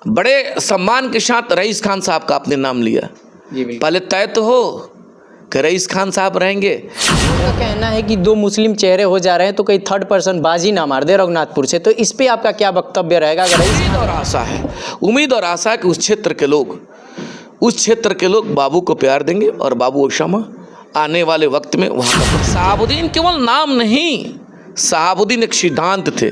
बड़े सम्मान के साथ रईस खान साहब का आपने नाम लिया। पहले तय तो हो कि रईस खान साहब रहेंगे। उनका कहना है कि 2 मुस्लिम चेहरे हो जा रहे हैं तो कहीं थर्ड पर्सन बाजी ना मार दे रघुनाथपुर से, तो इस पे आपका क्या वक्तव्य रहेगा? अगर उम्मीद और आशा है कि उस क्षेत्र के लोग बाबू को प्यार देंगे और बाबू ओसामा आने वाले वक्त में वहाँ का शहाबुद्दीन केवल नाम नहीं, शहाबुद्दीन एक सिद्धांत थे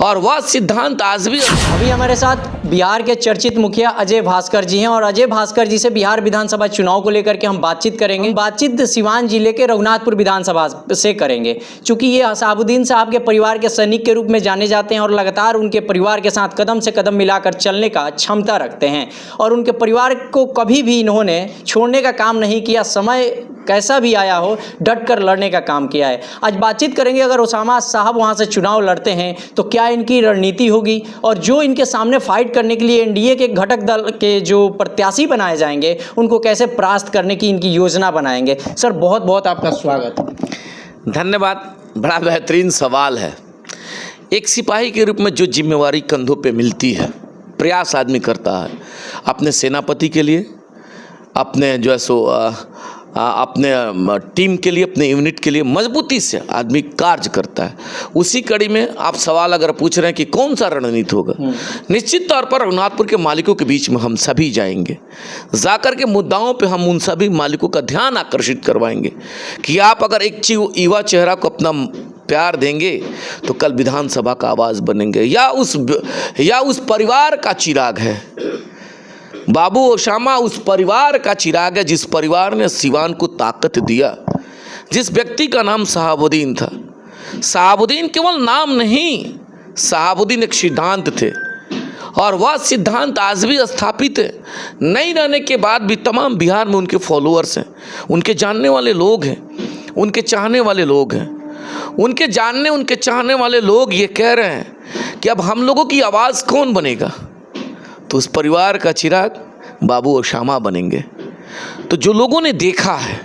और वह सिद्धांत आज भी। अभी हमारे साथ बिहार के चर्चित मुखिया अजय भास्कर जी हैं और अजय भास्कर जी से बिहार विधानसभा चुनाव को लेकर के हम बातचीत करेंगे। बातचीत सिवान जिले के रघुनाथपुर विधानसभा से करेंगे, चूंकि ये शहाबुद्दीन साहब के परिवार के सैनिक के रूप में जाने जाते हैं और लगातार उनके परिवार के साथ कदम से कदम मिलाकर चलने का क्षमता रखते हैं और उनके परिवार को कभी भी इन्होंने छोड़ने का काम नहीं किया। समय कैसा भी आया हो डट कर लड़ने का काम किया है। आज बातचीत करेंगे, अगर ओसामा साहब वहाँ से चुनाव लड़ते हैं तो क्या इनकी रणनीति होगी और जो इनके सामने फाइट करने के लिए एनडीए के घटक दल के जो प्रत्याशी बनाए जाएंगे उनको कैसे परास्त करने की इनकी योजना बनाएंगे। सर बहुत बहुत आपका स्वागत। धन्यवाद। बड़ा बेहतरीन सवाल है। एक सिपाही के रूप में जो जिम्मेवारी कंधों पे मिलती है, प्रयास आदमी करता है अपने सेनापति के लिए, अपने जो है सो अपने टीम के लिए, अपने यूनिट के लिए मजबूती से आदमी कार्य करता है। उसी कड़ी में आप सवाल अगर पूछ रहे हैं कि कौन सा रणनीति होगा, निश्चित तौर पर रघुनाथपुर के मालिकों के बीच में हम सभी जाएंगे, जाकर के मुद्दाओं पे हम उन सभी मालिकों का ध्यान आकर्षित करवाएंगे कि आप अगर एक युवा चेहरा को अपना प्यार देंगे तो कल विधानसभा का आवाज़ बनेंगे या उस परिवार का चिराग है। बाबू ओसामा उस परिवार का चिराग है जिस परिवार ने सिवान को ताकत दिया, जिस व्यक्ति का नाम शहाबुद्दीन था। शहाबुद्दीन केवल नाम नहीं, शहाबुद्दीन एक सिद्धांत थे और वह सिद्धांत आज भी स्थापित है। नहीं रहने के बाद भी तमाम बिहार में उनके फॉलोअर्स हैं, उनके जानने वाले लोग हैं, उनके चाहने वाले लोग हैं। उनके चाहने वाले लोग ये कह रहे हैं कि अब हम लोगों की आवाज़ कौन बनेगा, तो उस परिवार का चिराग बाबू ओसामा बनेंगे। तो जो लोगों ने देखा है,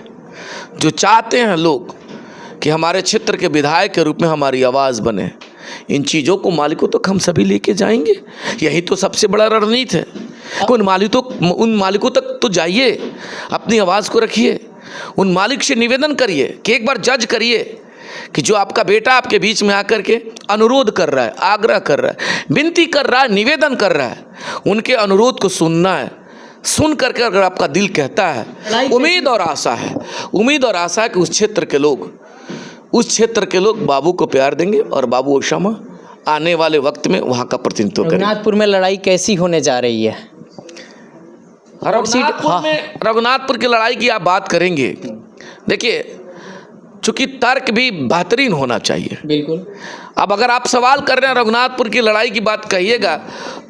जो चाहते हैं लोग कि हमारे क्षेत्र के विधायक के रूप में हमारी आवाज़ बने, इन चीज़ों को मालिकों तक हम सभी लेके जाएंगे। यही तो सबसे बड़ा रणनीति है कि उन मालिकों तक तो जाइए, अपनी आवाज़ को रखिए, उन मालिक से निवेदन करिए कि एक बार जज करिए कि जो आपका बेटा आपके बीच में आकर के अनुरोध कर रहा है, आग्रह कर रहा है, विनती कर रहा है, निवेदन कर रहा है, उनके अनुरोध को सुनना है। सुन करके अगर आपका दिल कहता है, उम्मीद और आशा है कि उस क्षेत्र के लोग बाबू को प्यार देंगे और बाबू ओसामा आने वाले वक्त में वहाँ का प्रतिनिधित्व करेंगे। रघुनाथपुर में लड़ाई कैसी होने जा रही है? रघुनाथपुर की लड़ाई की आप बात करेंगे, देखिए चूँकि तर्क भी बेहतरीन होना चाहिए। बिल्कुल। अब अगर आप सवाल कर रहे हैं रघुनाथपुर की लड़ाई की बात कहिएगा,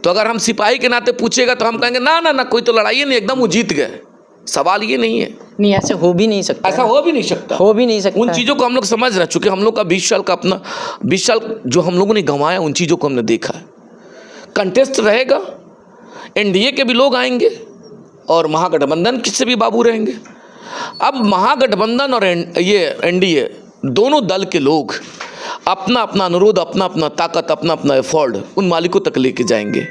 तो अगर हम सिपाही के नाते पूछेगा तो हम कहेंगे ना कोई तो लड़ाई नहीं, एकदम वो जीत गए। सवाल ये नहीं है। नहीं, ऐसे हो भी नहीं सकता। ऐसा हो भी नहीं सकता। उन चीज़ों को हम लोग समझ रहे हैं, चूँकि हम लोग का 20 साल जो हम लोगों ने गंवाया, उन चीज़ों को हमने देखा है। कंटेस्ट रहेगा, एनडीए के भी लोग आएंगे और महागठबंधन से भी बाबू रहेंगे। अब महागठबंधन और ये एनडीए दोनों दल के लोग अपना अपना अनुरोध, अपना अपना ताकत, अपना अपना एफर्ट उन मालिकों तक लेके जाएंगे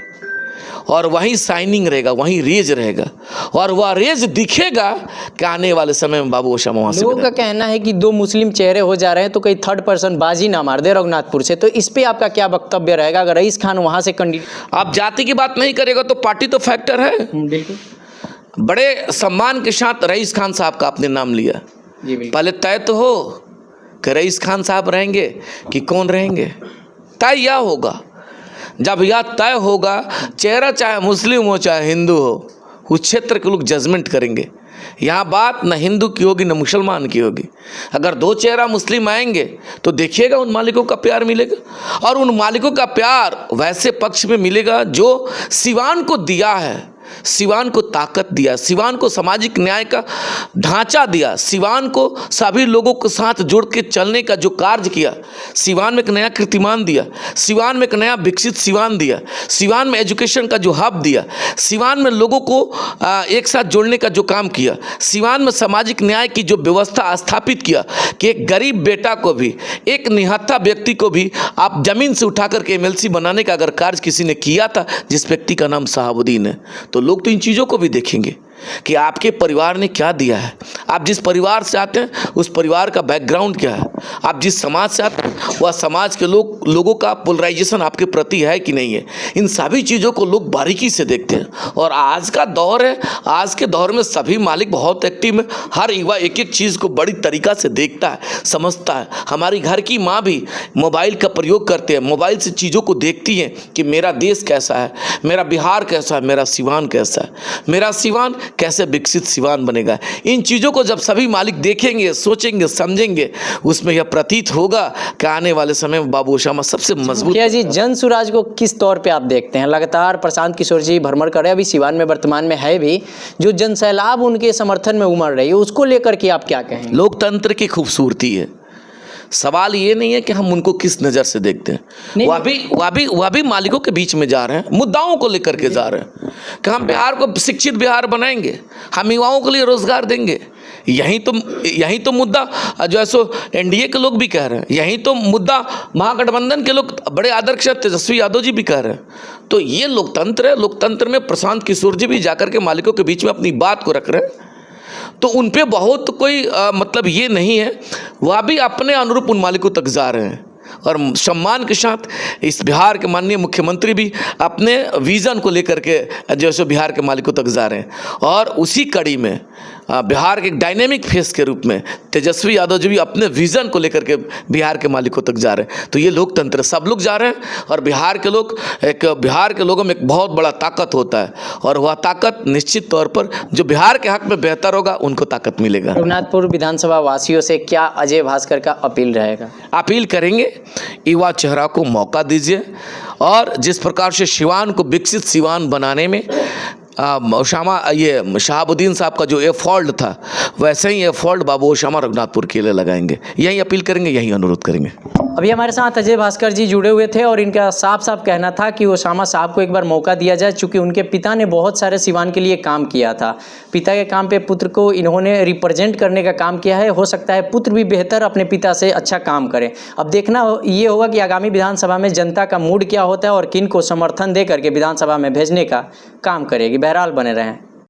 और वहीं साइनिंग रहेगा, वहीं रेज रहेगा और वह रेज दिखेगा कि आने वाले समय में बाबू ओसामा वहाँ से। लोगों का कहना है कि 2 मुस्लिम चेहरे हो जा रहे हैं तो कहीं थर्ड पर्सन बाजी ना मार दे रघुनाथपुर से, तो इस पे आपका क्या वक्तव्य रहेगा? अगर रईस खान वहाँ से आप जाति की बात नहीं करेगा तो पार्टी तो फैक्टर है। बिल्कुल। बड़े सम्मान के साथ रईस खान साहब का आपने नाम लिया। पहले तय तो हो कि रईस खान साहब रहेंगे कि कौन रहेंगे। तय यह होगा, जब यह तय होगा, चेहरा चाहे मुस्लिम हो चाहे हिंदू हो, उस क्षेत्र के लोग जजमेंट करेंगे। यहाँ बात न हिंदू की होगी न मुसलमान की होगी। अगर 2 चेहरा मुस्लिम आएंगे तो देखिएगा उन मालिकों का प्यार मिलेगा और उन मालिकों का प्यार वैसे पक्ष में मिलेगा जो सिवान को दिया है, सिवान को ताकत दिया, सिवान को सामाजिक न्याय का ढांचा दिया, सिवान को सभी लोगों के साथ जुड़ के चलने का जो कार्य किया, सिवान में एक नया कीर्तिमान दिया, सिवान में एक नया विकसित सिवान दिया, सिवान में एजुकेशन का जो हब दिया, सिवान में लोगों को एक साथ जोड़ने का जो काम किया, सिवान में सामाजिक न्याय की जो व्यवस्था स्थापित किया कि एक गरीब बेटा को भी, एक निहत्था व्यक्ति को भी आप जमीन से उठा करके एमएलसी बनाने का अगर कार्य किसी ने किया था, जिस व्यक्ति का नाम शहाबुद्दीन है, तो लोग तो इन चीज़ों को भी देखेंगे कि आपके परिवार ने क्या दिया है, आप जिस परिवार से आते हैं उस परिवार का बैकग्राउंड क्या है, आप जिस समाज से आते हैं वह समाज के लोगों का पोलराइजेशन आपके प्रति है कि नहीं है। इन सभी चीज़ों को लोग बारीकी से देखते हैं। और आज का दौर है, आज के दौर में सभी मालिक बहुत एक्टिव है, हर युवा एक एक चीज़ को बड़ी तरीक़ा से देखता है, समझता है। हमारी घर की माँ भी मोबाइल का प्रयोग करते हैं, मोबाइल से चीज़ों को देखती हैं कि मेरा देश कैसा है, मेरा बिहार कैसा है, मेरा सिवान कैसा है, मेरा सिवान कैसे विकसित सिवान बनेगा। इन चीज़ों को जब सभी मालिक देखेंगे, सोचेंगे, समझेंगे, उसमें यह प्रतीत होगा कि आने वाले समय में बाबू ओसामा सबसे मजबूत। क्या जी जन सुराज को किस तौर पे आप देखते हैं? लगातार प्रशांत किशोर जी भ्रमण कर रहे हैं, अभी सिवान में वर्तमान में है भी, जो जन सैलाब उनके समर्थन में उमड़ रही है, उसको लेकर के आप क्या कहेंगे? लोकतंत्र की खूबसूरती है। सवाल ये नहीं है कि हम उनको किस नज़र से देखते हैं। वह भी मालिकों के बीच में जा रहे हैं, मुद्दाओं को लेकर के जा रहे हैं कि हम बिहार को शिक्षित बिहार बनाएंगे, हम युवाओं के लिए रोजगार देंगे। यही तो मुद्दा जो है सो एनडीए के लोग भी कह रहे हैं, यही तो मुद्दा महागठबंधन के लोग बड़े आदर्श तेजस्वी यादव जी भी कह रहे हैं। तो ये लोकतंत्र है। लोकतंत्र में प्रशांत किशोर जी भी जाकर के मालिकों के बीच में अपनी बात को रख रहे हैं, तो उन पे बहुत कोई मतलब ये नहीं है। वह भी अपने अनुरूप उन मालिकों तक जा रहे हैं और सम्मान के साथ इस बिहार के माननीय मुख्यमंत्री भी अपने विज़न को लेकर के जैसे बिहार के मालिकों तक जा रहे हैं। और उसी कड़ी में बिहार के एक डायनेमिक फेस के रूप में तेजस्वी यादव जी भी अपने विज़न को लेकर के बिहार के मालिकों तक जा रहे हैं। तो ये लोकतंत्र, सब लोग जा रहे हैं और बिहार के लोगों में एक बहुत बड़ा ताकत होता है और वह ताकत निश्चित तौर पर जो बिहार के हक में बेहतर होगा उनको ताकत मिलेगा। रघुनाथपुर विधानसभा वासियों से क्या अजय भास्कर का अपील रहेगा? अपील करेंगे, युवा चेहरा को मौका दीजिए और जिस प्रकार से सिवान को विकसित सिवान बनाने में ये शहाबुद्दीन साहब का जो एफर्ट था, वैसे ही एफर्ट बाबू ओसामा रघुनाथपुर के लिए लगाएंगे। यही अपील करेंगे, यही अनुरोध करेंगे। अभी हमारे साथ अजय भास्कर जी जुड़े हुए थे और इनका साफ साफ कहना था कि ओसामा साहब को एक बार मौका दिया जाए, चूँकि उनके पिता ने बहुत सारे सिवान के लिए काम किया था। पिता के काम पे पुत्र को इन्होंने रिप्रेजेंट करने का काम किया है। हो सकता है पुत्र भी बेहतर अपने पिता से अच्छा काम करे। अब देखना ये होगा कि आगामी विधानसभा में जनता का मूड क्या होता है और किन को समर्थन दे करके विधानसभा में भेजने का काम करेगी। बहरहाल बने रहें।